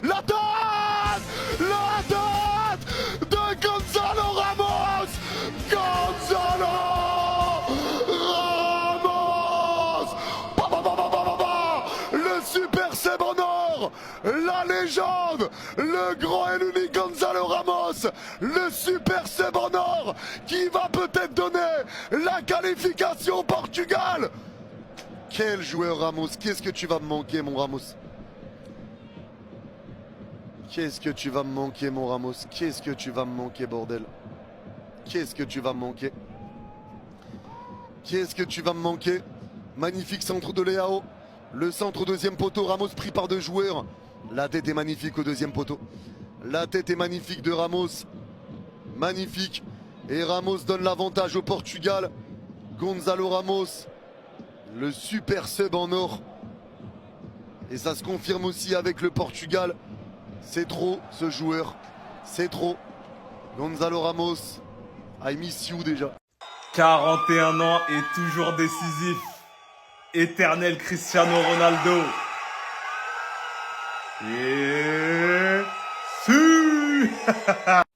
La tête! La tête de Gonzalo Ramos! Gonzalo Ramos! Le super Seb en or! La légende! Le grand et l'unique Gonzalo Ramos! Le super Seb en or! Qui va peut-être donner la qualification au Portugal! Quel joueur Ramos! Qu'est-ce que tu vas me manquer mon Ramos? Qu'est-ce que tu vas me manquer mon Ramos? Qu'est-ce que tu vas me manquer bordel? Qu'est-ce que tu vas me manquer? Qu'est-ce que tu vas me manquer? Magnifique centre de Leao. Le centre au deuxième poteau. Ramos pris par deux joueurs. La tête est magnifique au deuxième poteau. La tête est magnifique de Ramos. Magnifique. Et Ramos donne l'avantage au Portugal. Gonzalo Ramos. Le super sub en or. Et ça se confirme aussi avec le Portugal. C'est trop ce joueur. C'est trop. Gonzalo Ramos. I miss you déjà. 41 ans et toujours décisif. Éternel Cristiano Ronaldo. Et...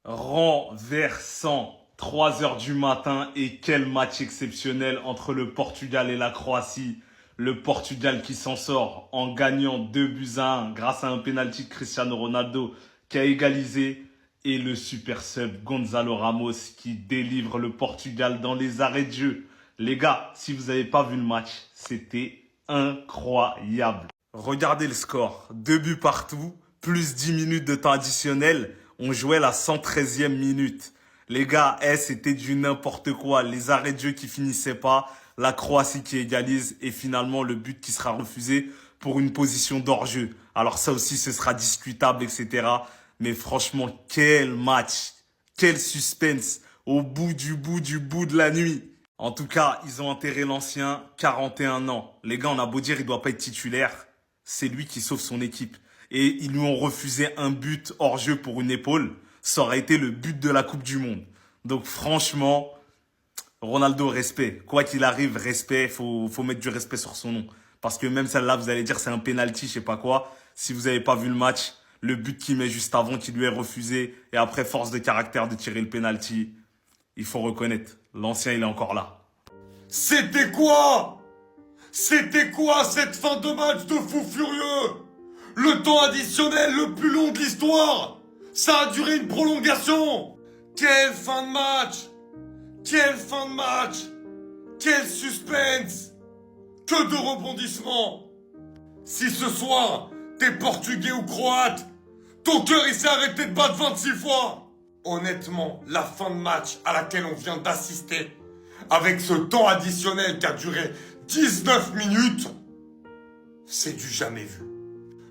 renversant. 3 heures du matin et quel match exceptionnel entre le Portugal et la Croatie. Le Portugal qui s'en sort en gagnant 2-1 grâce à un penalty de Cristiano Ronaldo qui a égalisé. Et le super sub Gonzalo Ramos qui délivre le Portugal dans les arrêts de jeu. Les gars, si vous n'avez pas vu le match, c'était incroyable. Regardez le score. 2 buts partout, plus 10 minutes de temps additionnel. On jouait la 113e minute. Les gars, c'était du n'importe quoi. Les arrêts de jeu qui finissaient pas, la Croatie qui égalise et finalement le but qui sera refusé pour une position d'hors-jeu. Alors ça aussi, ce sera discutable, etc. Mais franchement, quel match, quel suspense au bout de la nuit. En tout cas, ils ont enterré l'ancien, 41 ans. Les gars, on a beau dire, il doit pas être titulaire. C'est lui qui sauve son équipe. Et ils lui ont refusé un but hors jeu pour une épaule. Ça aurait été le but de la Coupe du Monde. Donc franchement, Ronaldo, respect. Quoi qu'il arrive, respect. Faut mettre du respect sur son nom. Parce que même celle-là, vous allez dire c'est un penalty, je sais pas quoi. Si vous avez pas vu le match, le but qu'il met juste avant, qui lui est refusé, et après force de caractère de tirer le penalty, il faut reconnaître, l'ancien il est encore là. C'était quoi? C'était quoi cette fin de match de fou furieux? Le temps additionnel le plus long de l'histoire. Ça a duré une prolongation. Quelle fin de match! Quelle fin de match! Quel suspense! Que de rebondissements! Si ce soir, t'es portugais ou croate, ton cœur il s'est arrêté de battre 26 fois. Honnêtement, la fin de match à laquelle on vient d'assister, avec ce temps additionnel qui a duré 19 minutes, c'est du jamais vu.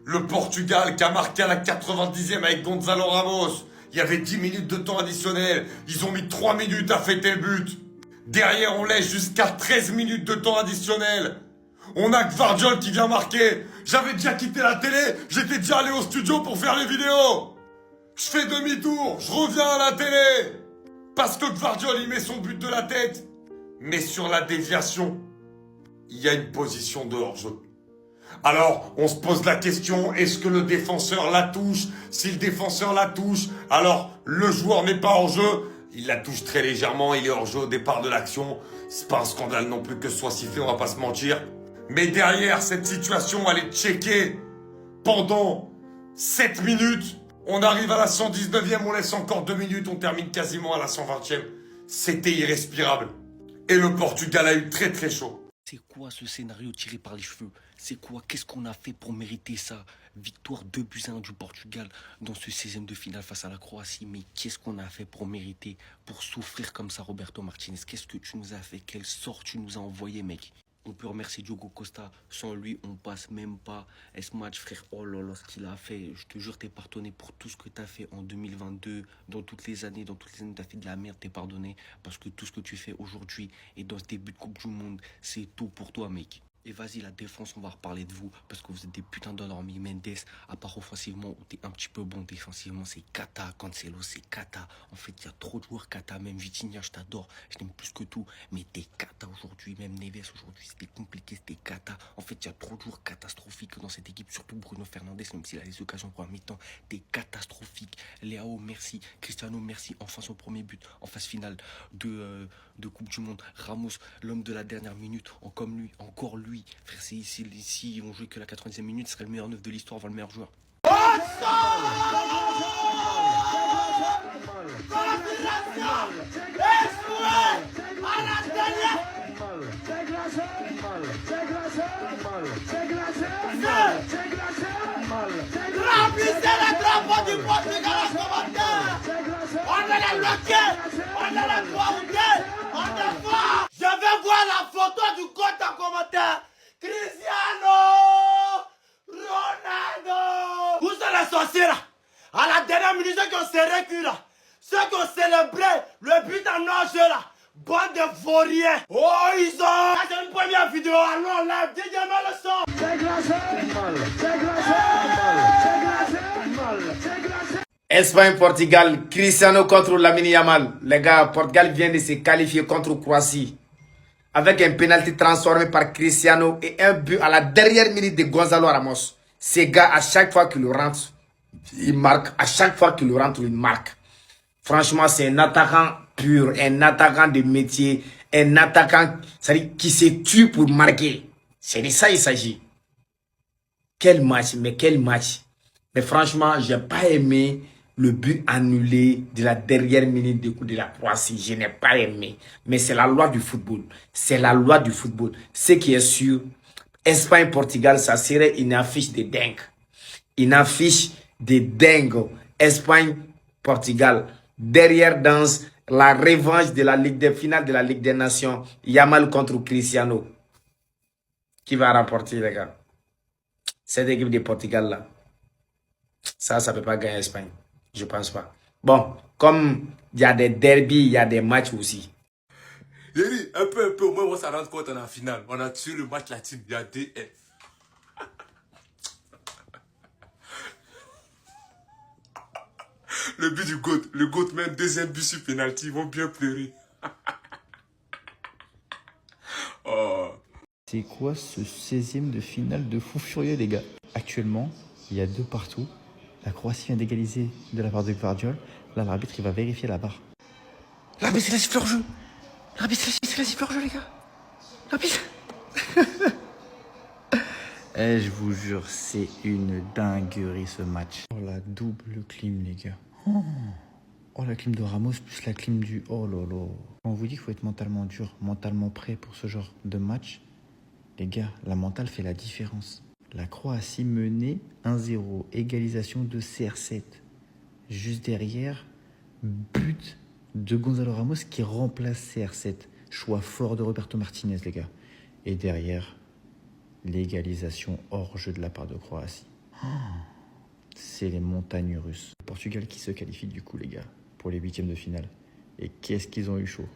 Le Portugal qui a marqué à la 90e avec Gonzalo Ramos. Il y avait 10 minutes de temps additionnel. Ils ont mis 3 minutes à fêter le but. Derrière, on laisse jusqu'à 13 minutes de temps additionnel. On a Gvardiol qui vient marquer. J'avais déjà quitté la télé. J'étais déjà allé au studio pour faire les vidéos. Je fais demi-tour. Je reviens à la télé. Parce que Gvardiol, il met son but de la tête. Mais sur la déviation, il y a une position de hors-jeu. Alors, on se pose la question, est-ce que le défenseur la touche? Si le défenseur la touche, alors le joueur n'est pas hors jeu. Il la touche très légèrement, il est hors jeu au départ de l'action. C'est pas un scandale non plus que ce soit sifflé, on va pas se mentir. Mais derrière, cette situation, elle est checkée pendant 7 minutes. On arrive à la 119e, on laisse encore 2 minutes, on termine quasiment à la 120e. C'était irrespirable. Et le Portugal a eu très très chaud. C'est quoi ce scénario tiré par les cheveux? C'est quoi? Qu'est-ce qu'on a fait pour mériter ça? Victoire 2-1 du Portugal dans ce 16e de finale face à la Croatie. Mais qu'est-ce qu'on a fait pour mériter, pour souffrir comme ça, Roberto Martinez? Qu'est-ce que tu nous as fait? Quelle sort tu nous as envoyé, mec? On peut remercier Diogo Costa. Sans lui, on passe même pas. Et ce match, frère, oh là là, ce qu'il a fait. Je te jure, t'es pardonné pour tout ce que t'as fait en 2022. Dans toutes les années, t'as fait de la merde, t'es pardonné. Parce que tout ce que tu fais aujourd'hui et dans tes buts de Coupe du Monde, c'est tout pour toi, mec. Et vas-y, la défense, on va reparler de vous. Parce que vous êtes des putains d'endormis. Mendes, à part offensivement, où t'es un petit peu bon défensivement, c'est Kata. Cancelo, c'est Kata. En fait, il y a trop de joueurs Kata. Même Vitinha, je t'adore. Je t'aime plus que tout. Mais t'es Kata aujourd'hui. Même Neves, aujourd'hui, c'était compliqué. C'était Kata. En fait, il y a trop de joueurs catastrophiques dans cette équipe. Surtout Bruno Fernandes, même s'il a les occasions pour un mi-temps. T'es catastrophique. Léao, merci. Cristiano, merci. Enfin, son premier but en phase finale de Coupe du Monde. Ramos, l'homme de la dernière minute. Comme lui, encore lui. Frère, c'est ici, on jouait que la 90e minute, ce serait le meilleur neuf de l'histoire, avant le meilleur joueur. Remplissez le drapeau du Portugal en commentaire. On est les bloqués, on est les croix-routés, on est fort. Je vais voir la photo du compte en commentaire. Cristiano Ronaldo. Où sont les sorciers là? À la dernière minute, ceux qui ont serré cul là, ceux qui ont célébré le but en nage là, bande de vauriens. Oh, ils ont... C'est une première vidéo, allons live, DJ mets le son. C'est glacé, c'est glacé, c'est glacé, c'est glacé. Espagne-Portugal, Cristiano contre Lamine Yamal. Les gars, Portugal vient de se qualifier contre Croatie. Avec un penalty transformé par Cristiano et un but à la dernière minute de Gonzalo Ramos. Ces gars, à chaque fois qu'il le rentre, il marque. À chaque fois qu'il le rentre, il marque. Franchement, c'est un attaquant pur, un attaquant de métier, un attaquant qui se tue pour marquer. C'est de ça il s'agit. Quel match, mais quel match. Mais franchement, j'ai pas aimé le but annulé de la dernière minute de la Croatie. Je n'ai pas aimé. Mais c'est la loi du football. C'est la loi du football. Ce qui est sûr, Espagne-Portugal, ça serait une affiche de dingue. Une affiche de dingue. Espagne-Portugal. Derrière danse la revanche de la Ligue des finales de la Ligue des Nations. Yamal contre Cristiano. Qui va remporter, les gars? Cette équipe de Portugal là. Ça ne peut pas gagner l'Espagne. Je pense pas. Bon, comme il y a des derbies, il y a des matchs aussi. J'ai dit, un peu, au moins on s'en rend compte en finale. On a tué le match latine, il y a DF. Le but du GOAT, le GOAT met un deuxième but sur penalty, ils vont bien pleurer. Oh. C'est quoi ce 16e de finale de fou furieux, les gars? Actuellement, il y a 2 partout. La Croatie vient d'égaliser de la part de Gvardiol. Là, l'arbitre, il va vérifier la barre. L'arbitre, il a sifflé hors jeu. L'arbitre, il a sifflé hors jeu, les gars. L'arbitre. Eh, je vous jure, c'est une dinguerie ce match. Oh, la double clim, les gars. Oh, la clim de Ramos plus la clim du... Oh là là. On vous dit qu'il faut être mentalement dur, mentalement prêt pour ce genre de match. Les gars, la mentale fait la différence. La Croatie menait 1-0, égalisation de CR7. Juste derrière, but de Gonzalo Ramos qui remplace CR7. Choix fort de Roberto Martinez, les gars. Et derrière, l'égalisation hors jeu de la part de Croatie. C'est les montagnes russes. Le Portugal qui se qualifie du coup, les gars, pour les 8e de finale. Et qu'est-ce qu'ils ont eu chaud.